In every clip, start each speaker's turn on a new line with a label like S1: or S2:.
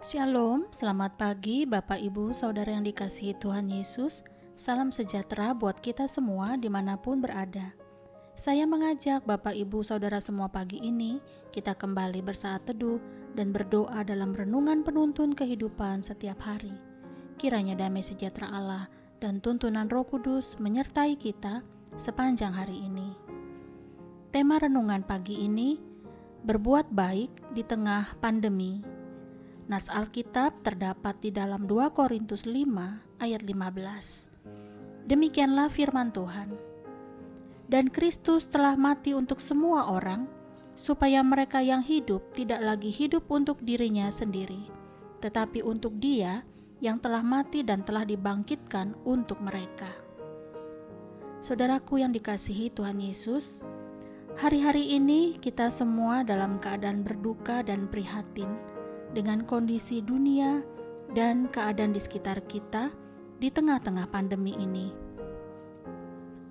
S1: Shalom, selamat pagi Bapak Ibu Saudara yang dikasihi Tuhan Yesus. Salam sejahtera buat kita semua dimanapun berada. Saya mengajak Bapak Ibu Saudara semua pagi ini, kita kembali bersaat teduh dan berdoa dalam renungan penuntun kehidupan setiap hari. Kiranya damai sejahtera Allah dan tuntunan Roh Kudus menyertai kita sepanjang hari ini. Tema renungan pagi ini, berbuat baik di tengah pandemi. Nas Alkitab terdapat di dalam 2 Korintus 5 ayat 15. Demikianlah firman Tuhan. Dan Kristus telah mati untuk semua orang, supaya mereka yang hidup tidak lagi hidup untuk dirinya sendiri, tetapi untuk Dia yang telah mati dan telah dibangkitkan untuk mereka. Saudaraku yang dikasihi Tuhan Yesus, hari-hari ini kita semua dalam keadaan berduka dan prihatin dengan kondisi dunia dan keadaan di sekitar kita di tengah-tengah pandemi ini.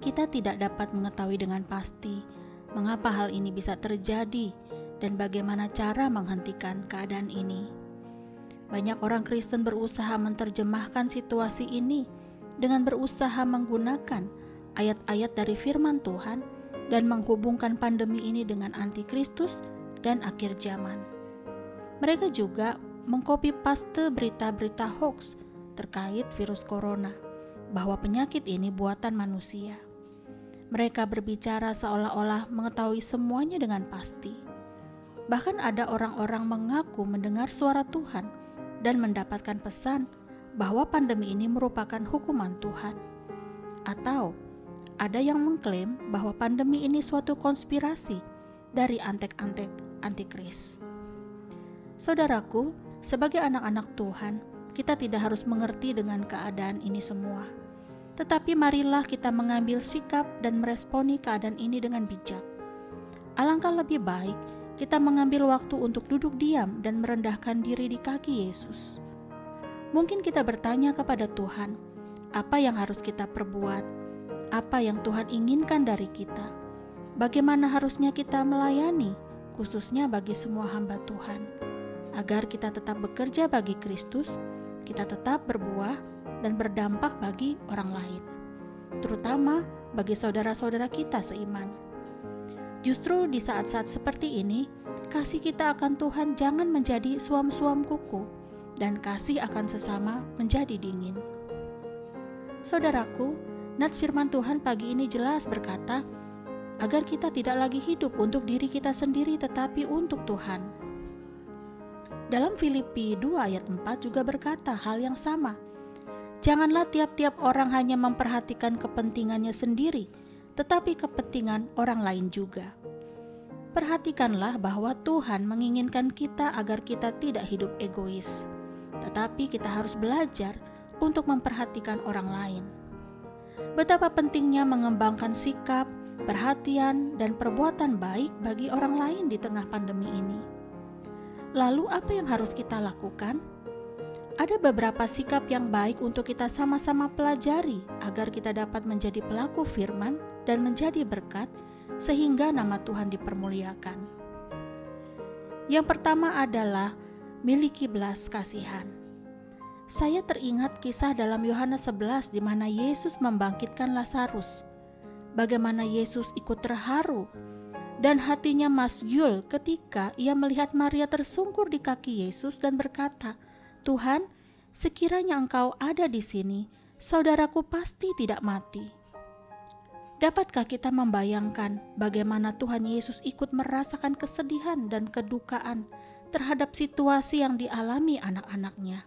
S1: Kita tidak dapat mengetahui dengan pasti mengapa hal ini bisa terjadi dan bagaimana cara menghentikan keadaan ini. Banyak orang Kristen berusaha menerjemahkan situasi ini dengan berusaha menggunakan ayat-ayat dari firman Tuhan dan menghubungkan pandemi ini dengan antikristus dan akhir zaman. Mereka juga mengcopy paste berita-berita hoax terkait virus corona, bahwa penyakit ini buatan manusia. Mereka berbicara seolah-olah mengetahui semuanya dengan pasti. Bahkan ada orang-orang mengaku mendengar suara Tuhan dan mendapatkan pesan bahwa pandemi ini merupakan hukuman Tuhan. Atau ada yang mengklaim bahwa pandemi ini suatu konspirasi dari antek-antek antikris. Saudaraku, sebagai anak-anak Tuhan, kita tidak harus mengerti dengan keadaan ini semua. Tetapi marilah kita mengambil sikap dan meresponi keadaan ini dengan bijak. Alangkah lebih baik kita mengambil waktu untuk duduk diam dan merendahkan diri di kaki Yesus. Mungkin kita bertanya kepada Tuhan, apa yang harus kita perbuat? Apa yang Tuhan inginkan dari kita? Bagaimana harusnya kita melayani, khususnya bagi semua hamba Tuhan? Agar kita tetap bekerja bagi Kristus, kita tetap berbuah dan berdampak bagi orang lain, terutama bagi saudara-saudara kita seiman. Justru di saat-saat seperti ini, kasih kita akan Tuhan jangan menjadi suam-suam kuku, dan kasih akan sesama menjadi dingin. Saudaraku, nat firman Tuhan pagi ini jelas berkata, agar kita tidak lagi hidup untuk diri kita sendiri tetapi untuk Tuhan. Dalam Filipi 2 ayat 4 juga berkata hal yang sama. Janganlah tiap-tiap orang hanya memperhatikan kepentingannya sendiri, tetapi kepentingan orang lain juga. Perhatikanlah bahwa Tuhan menginginkan kita agar kita tidak hidup egois, tetapi kita harus belajar untuk memperhatikan orang lain. Betapa pentingnya mengembangkan sikap, perhatian, dan perbuatan baik bagi orang lain di tengah pandemi ini. Lalu apa yang harus kita lakukan? Ada beberapa sikap yang baik untuk kita sama-sama pelajari agar kita dapat menjadi pelaku firman dan menjadi berkat sehingga nama Tuhan dipermuliakan. Yang pertama adalah miliki belas kasihan. Saya teringat kisah dalam Yohanes 11 di mana Yesus membangkitkan Lazarus. Bagaimana Yesus ikut terharu dan hatinya masyul ketika ia melihat Maria tersungkur di kaki Yesus dan berkata, Tuhan, sekiranya Engkau ada di sini, saudaraku pasti tidak mati. Dapatkah kita membayangkan bagaimana Tuhan Yesus ikut merasakan kesedihan dan kedukaan terhadap situasi yang dialami anak-anaknya?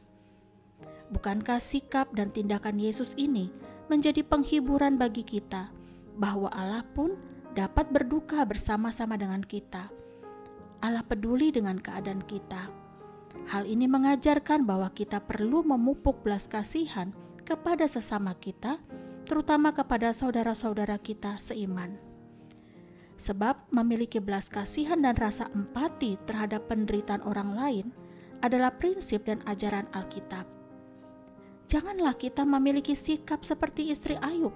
S1: Bukankah sikap dan tindakan Yesus ini menjadi penghiburan bagi kita, bahwa Allah pun dapat berduka bersama-sama dengan kita. Allah peduli dengan keadaan kita. Hal ini mengajarkan bahwa kita perlu memupuk belas kasihan kepada sesama kita, terutama kepada saudara-saudara kita seiman. Sebab memiliki belas kasihan dan rasa empati terhadap penderitaan orang lain adalah prinsip dan ajaran Alkitab. Janganlah kita memiliki sikap seperti istri Ayub,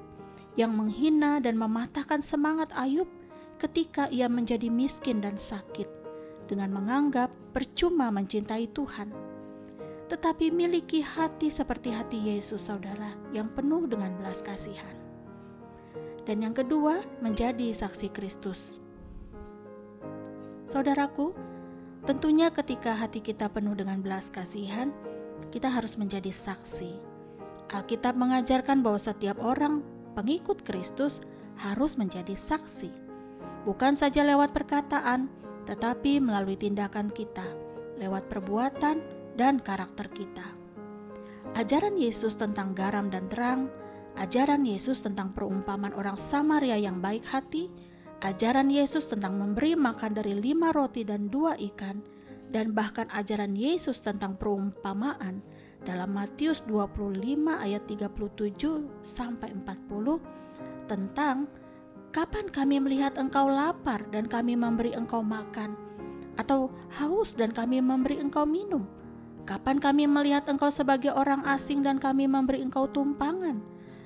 S1: yang menghina dan mematahkan semangat Ayub ketika ia menjadi miskin dan sakit, dengan menganggap percuma mencintai Tuhan. tetapi miliki hati seperti hati Yesus, saudara, yang penuh dengan belas kasihan. Dan yang kedua, menjadi saksi Kristus. Saudaraku, tentunya ketika hati kita penuh dengan belas kasihan, kita harus menjadi saksi. Alkitab mengajarkan bahwa setiap orang pengikut Kristus harus menjadi saksi. Bukan saja lewat perkataan, tetapi melalui tindakan kita, lewat perbuatan dan karakter kita. Ajaran Yesus tentang garam dan terang, ajaran Yesus tentang perumpamaan orang Samaria yang baik hati, ajaran Yesus tentang memberi makan dari 5 roti dan 2 ikan, dan bahkan ajaran Yesus tentang perumpamaan dalam Matius 25 ayat 37 sampai 40 tentang kapan kami melihat engkau lapar dan kami memberi engkau makan, atau haus dan kami memberi engkau minum. Kapan kami melihat engkau sebagai orang asing dan kami memberi engkau tumpangan,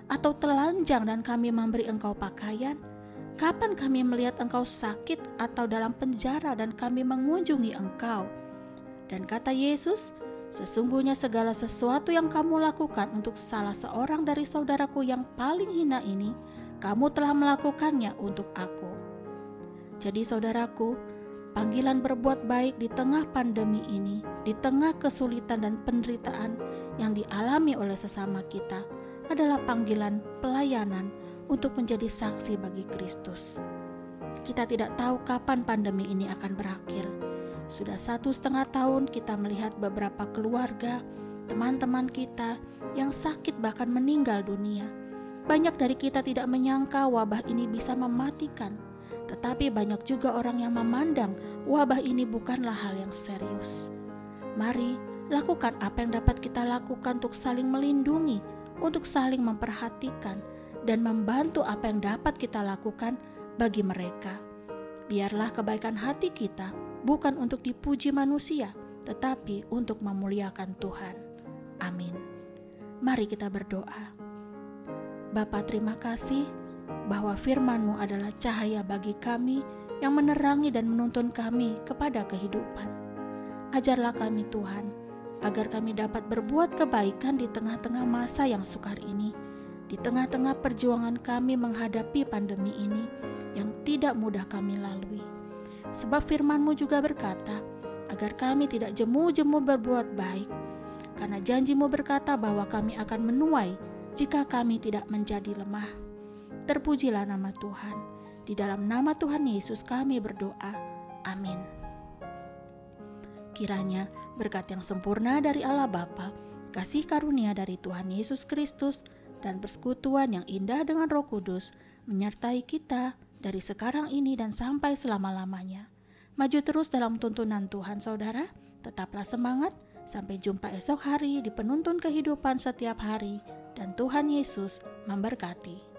S1: atau telanjang dan kami memberi engkau pakaian? Kapan kami melihat engkau sakit atau dalam penjara dan kami mengunjungi engkau? Dan kata Yesus, sesungguhnya segala sesuatu yang kamu lakukan untuk salah seorang dari saudaraku yang paling hina ini, kamu telah melakukannya untuk aku. Jadi saudaraku, panggilan berbuat baik di tengah pandemi ini, di tengah kesulitan dan penderitaan yang dialami oleh sesama kita, adalah panggilan pelayanan untuk menjadi saksi bagi Kristus. Kita tidak tahu kapan pandemi ini akan berakhir. Sudah 1,5 tahun kita melihat beberapa keluarga, teman-teman kita yang sakit bahkan meninggal dunia. Banyak dari kita tidak menyangka wabah ini bisa mematikan, tetapi banyak juga orang yang memandang wabah ini bukanlah hal yang serius. Mari lakukan apa yang dapat kita lakukan untuk saling melindungi, untuk saling memperhatikan, dan membantu apa yang dapat kita lakukan bagi mereka. Biarlah kebaikan hati kita bukan untuk dipuji manusia, tetapi untuk memuliakan Tuhan. Amin. Mari kita berdoa. Bapa, terima kasih bahwa firman-Mu adalah cahaya bagi kami yang menerangi dan menuntun kami kepada kehidupan. Ajarlah kami Tuhan, agar kami dapat berbuat kebaikan di tengah-tengah masa yang sukar ini, di tengah-tengah perjuangan kami menghadapi pandemi ini yang tidak mudah kami lalui. Sebab firman-Mu juga berkata, agar kami tidak jemu-jemu berbuat baik, karena janji-Mu berkata bahwa kami akan menuai jika kami tidak menjadi lemah. Terpujilah nama Tuhan. Di dalam nama Tuhan Yesus kami berdoa. Amin. Kiranya berkat yang sempurna dari Allah Bapa, kasih karunia dari Tuhan Yesus Kristus, dan persekutuan yang indah dengan Roh Kudus menyertai kita dari sekarang ini dan sampai selama-lamanya. Maju terus dalam tuntunan Tuhan, saudara. Tetaplah semangat. Sampai jumpa esok hari di penuntun kehidupan setiap hari. Dan Tuhan Yesus memberkati.